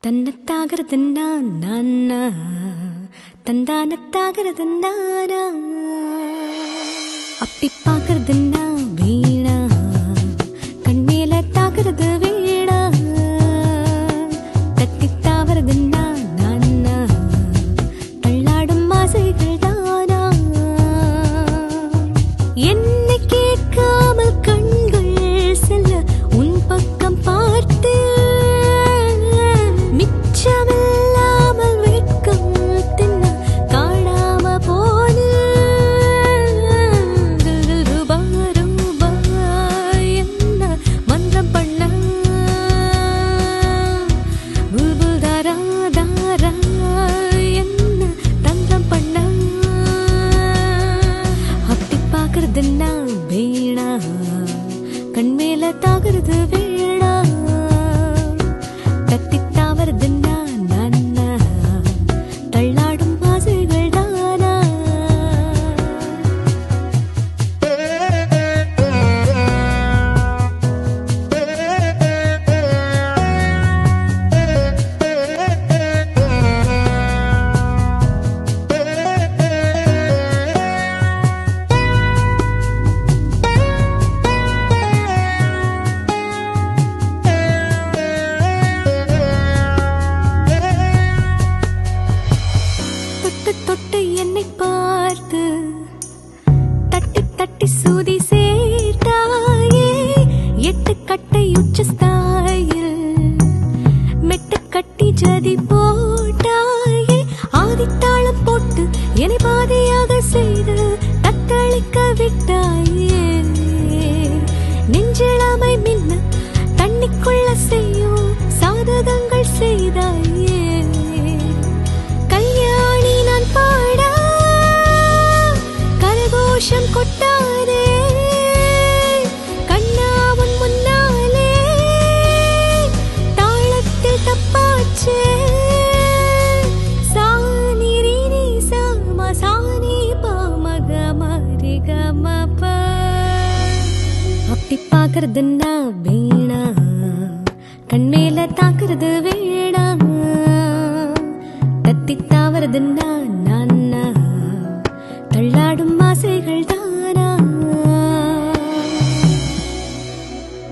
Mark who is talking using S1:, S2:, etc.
S1: தன்னத்தாகிறது நானா தந்தானத்தாகிறது நானா அப்படி பாக்குறது நான் வீணா கண்மேல தாக்குறது வீணா தட்டித்தாவறது நானா தள்ளாடும் ஆசைகள் தானா என்னை கேட்காமல் கண்கள் செல்ல உன் பக்கம் பார்த்து மிச்சமில்லாமல் வெட்கம் தின்ன காணாம போன ரூபா ரூபா என்ன மந்திரம் பண்ண புல்புல் தாரா தாரா என்ன தந்திரம் பண்ண அப்படி பாக்குறது நான் வீணா கண்மேல தாக்குறது வீணா தட்டித்தாவறது நானா தள்ளாடும் ஆசைகள் தானா தொட்டு என்னை பார்த்து தட்டி தட்டி சூதி சேர்த்தாயே எட்டு கட்டை உச்சஸ்தாயில் மெட்டு கட்டி ஜதி போட்டாயே ஆதித்தாளம் போட்டு என்னை பாதையாக செய்து தத்தளிக்க விட்டாயே நெஞ்சிழமை மின்ன தண்ணிக்குள்ள செய்யும் சாதகங்கள் செய்தாயே கல்யாணி நான் பாட கரகோஷம் கொட்டாதே கண்ணாவன் முன்னாலே தாளத்தில் தப்பாச்சே சானி ரீனி சாமா சானி பாமக மரிகமப அப்படி பாக்குறது நான் வீணா கண்மேல தாக்குறது